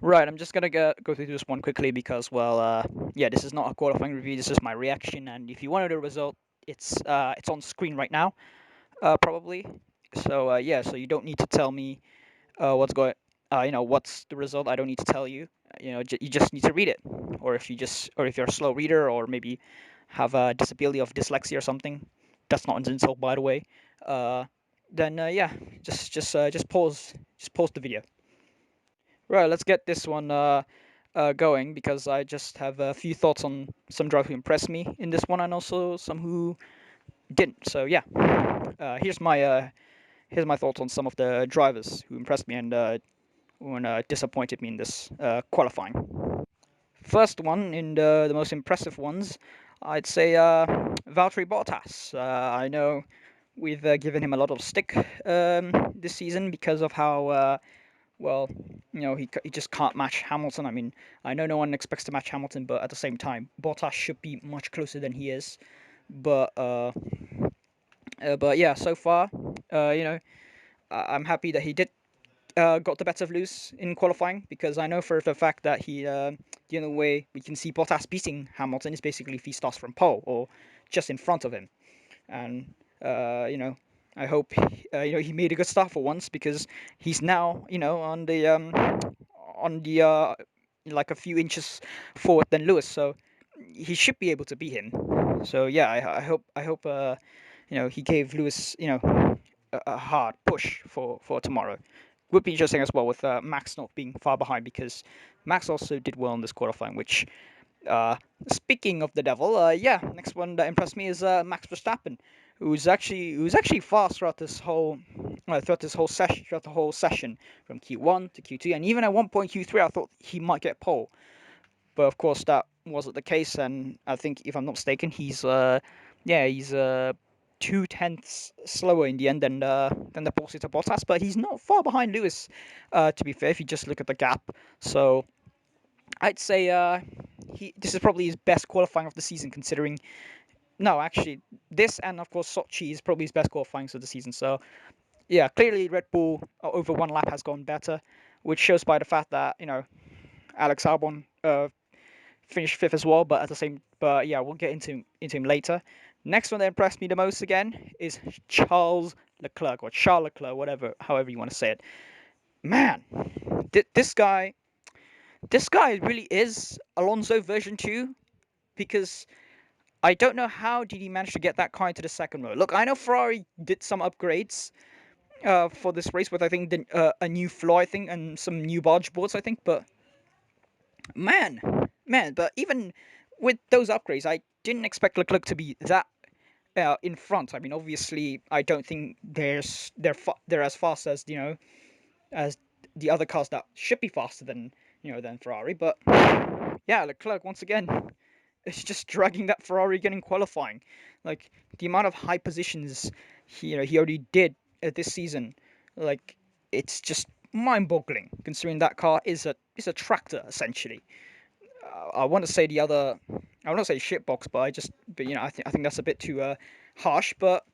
Right, I'm just gonna go through this one quickly because, well, yeah, this is not a qualifying review. This is my reaction, and if you wanted a result, it's on screen right now, probably. So yeah, so you don't need to tell me what's the result. I don't need to tell you. You just need to read it, or if you're a slow reader, or maybe have a disability of dyslexia or something. That's not an insult, by the way. Uh, then yeah, just pause the video. Right, let's get this one going because I just have a few thoughts on some drivers who impressed me in this one and also some who didn't. So yeah, here's my thoughts on some of the drivers who impressed me and who disappointed me in this qualifying. First one in the most impressive ones, I'd say Valtteri Bottas. I know we've given him a lot of stick this season because of how well, he just can't match Hamilton. I mean, I know no one expects to match Hamilton, but at the same time, Bottas should be much closer than he is. But but yeah, so far, I'm happy that he did got the better of Lewis in qualifying because I know for the fact that the only way we can see Bottas beating Hamilton is basically if he starts from pole or just in front of him, and uh, you know. I hope he made a good start for once because he's now on the like a few inches forward than Lewis, so he should be able to beat him. So yeah, I hope he gave Lewis a hard push for tomorrow. Would be interesting as well with Max not being far behind because Max also did well in this qualifying. Which uh, speaking of the devil, yeah, next one that impressed me is Max Verstappen, who's actually fast throughout the whole session from Q1 to Q2, and even at one point Q3, I thought he might get pole, but of course that wasn't the case, and I think if I'm not mistaken, he's 2/10 slower in the end than the Porsche Bottas, but he's not far behind Lewis. To be fair, if you just look at the gap, so I'd say this is probably his best qualifying of the season, considering. No, actually, this and of course Sochi is probably his best qualifying of the season. So yeah, clearly Red Bull over one lap has gone better, which shows by the fact that Alex Albon finished fifth as well. But yeah, we'll get into him later. Next one that impressed me the most again is Charles Leclerc or Charles Leclerc, however you want to say it. Man, this guy really is Alonso version 2 because I don't know how did he manage to get that car into the second row. Look, I know Ferrari did some upgrades for this race with I think a new floor I think and some new barge boards I think, but man, but even with those upgrades, I didn't expect Leclerc to be that in front. I mean, obviously, I don't think they're as fast as as the other cars that should be faster than Ferrari. But yeah, Leclerc once again is just dragging that Ferrari getting qualifying. Like the amount of high positions he already did this season, like it's just mind-boggling considering that car is a tractor essentially. I want to say I want to say shitbox, but I think that's a bit too harsh. But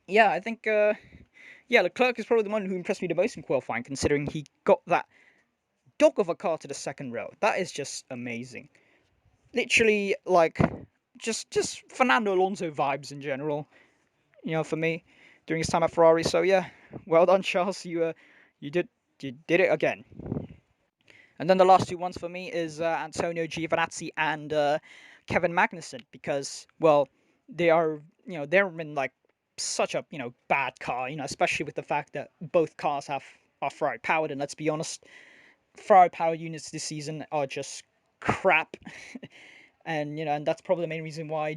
yeah, I think yeah, Leclerc is probably the one who impressed me the most in qualifying, considering he got that dog of a car to the second row. That is just amazing. Literally, like just Fernando Alonso vibes in general. For me during his time at Ferrari. So yeah, well done, Charles. You did you did it again. And then the last two ones for me is Antonio Giovinazzi and Kevin Magnussen because well they're in like such a bad car, especially with the fact that both cars are Ferrari powered, and let's be honest, Ferrari power units this season are just crap. And that's probably the main reason why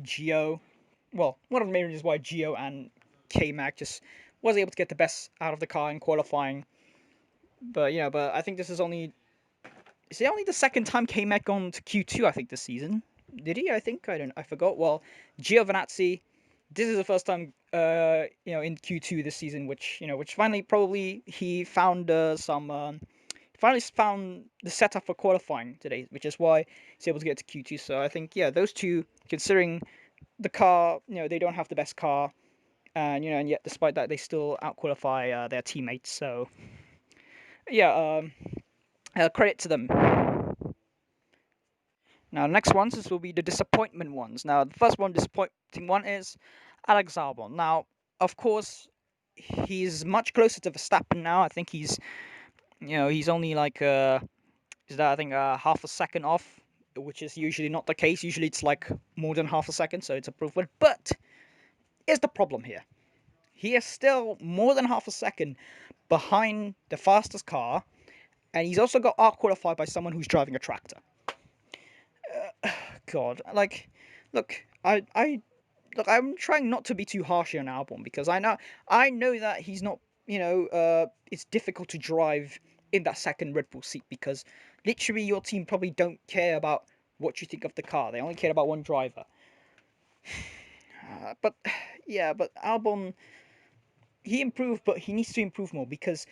one of the main reasons why Gio and K Mag just was able to get the best out of the car in qualifying. But I think this is it only the second time K-Mac gone to Q2, I think, this season? Did he? I forgot. Well, Giovinazzi, this is the first time, in Q2 this season, which finally probably he found finally found the setup for qualifying today, which is why he's able to get to Q2. So I think, yeah, those two, considering the car, they don't have the best car, and yet despite that, they still outqualify their teammates. So, yeah, Credit to them. Now, next ones, this will be the disappointment ones. Now, the first one, disappointing one, is Alex Albon. Now, of course, he's much closer to Verstappen now. I think he's only like, I think half a second off, which is usually not the case. Usually it's like more than half a second, so it's improvement. But here's the problem here. He is still more than half a second behind the fastest car, and he's also got out-qualified by someone who's driving a tractor. God, like, look, look, I'm trying not to be too harsh on Albon because I know that he's not, it's difficult to drive in that second Red Bull seat because literally your team probably don't care about what you think of the car. They only care about one driver. But yeah, but Albon, he improved, but he needs to improve more because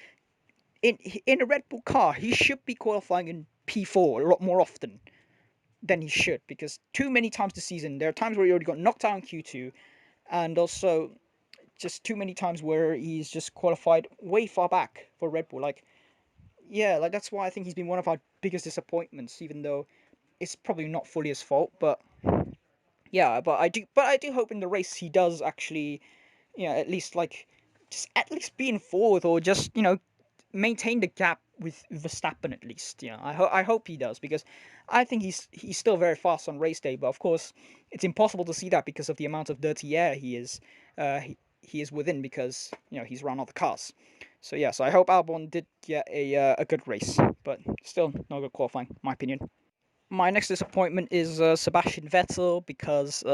in a Red Bull car, he should be qualifying in P4 a lot more often than he should because too many times this season there are times where he already got knocked out in Q2, and also just too many times where he's just qualified way far back for Red Bull. Like, yeah, like that's why I think he's been one of our biggest disappointments, even though it's probably not fully his fault. But yeah, but I do hope in the race he does actually, at least like, just at least be in fourth or just maintain the gap with Verstappen at least. I hope he does because I think he's still very fast on race day. But of course, it's impossible to see that because of the amount of dirty air he is within because he's run all the cars. So yeah, so I hope Albon did get a good race, but still not good qualifying, my opinion. My next disappointment is Sebastian Vettel because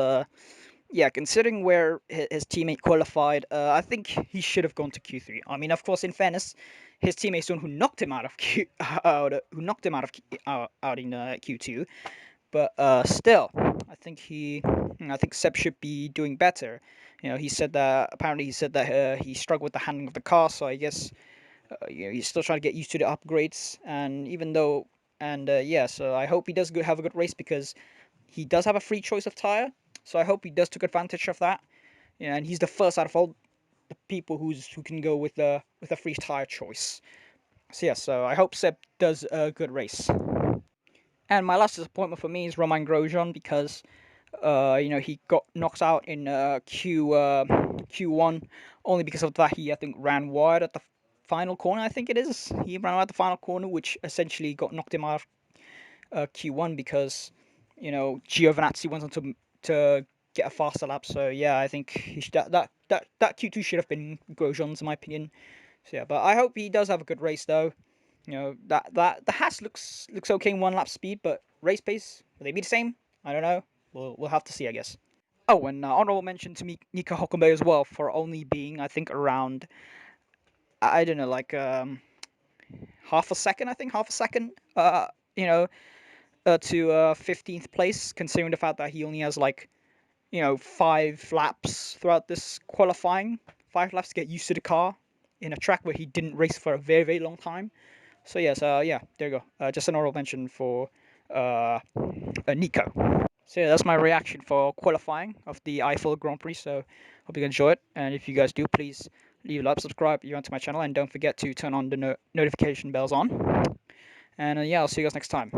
yeah, considering where his teammate qualified, I think he should have gone to Q3. I mean, of course, in fairness, his teammate's the one who knocked him out of out in Q2. But still, I think Seb should be doing better. He said that apparently he struggled with the handling of the car, so I guess he's still trying to get used to the upgrades. And even though, and yeah, so I hope he does have a good race because he does have a free choice of tire. So I hope he does take advantage of that. And he's the first out of all the people who can go with a free tire choice. So yeah, so I hope Seb does a good race. And my last disappointment for me is Romain Grosjean because he got knocked out in Q1 only because of that he I think ran wide at the final corner. I think it is he ran out at the final corner, which essentially got knocked him out of Q1 because Giovinazzi wanted to get a faster lap. So yeah, I think that Q2 should have been Grosjean's in my opinion. So yeah, but I hope he does have a good race though. That the Haas looks okay in one lap speed, but race pace will they be the same? I don't know. We'll have to see, I guess. Oh, and honorable mention to Nico Hülkenberg as well for only being I think around I don't know like half a second. I think half a second. To 15th place, considering the fact that he only has like 5 laps throughout this qualifying, 5 laps to get used to the car in a track where he didn't race for a very very long time. So yes, yeah, there you go. Just an honorable mention for Nico. So yeah, that's my reaction for qualifying of the EIFEL Grand Prix. So hope you enjoy it, and if you guys do, please leave a like, subscribe if you're onto my channel, and don't forget to turn on the notification bells on. And yeah, I'll see you guys next time.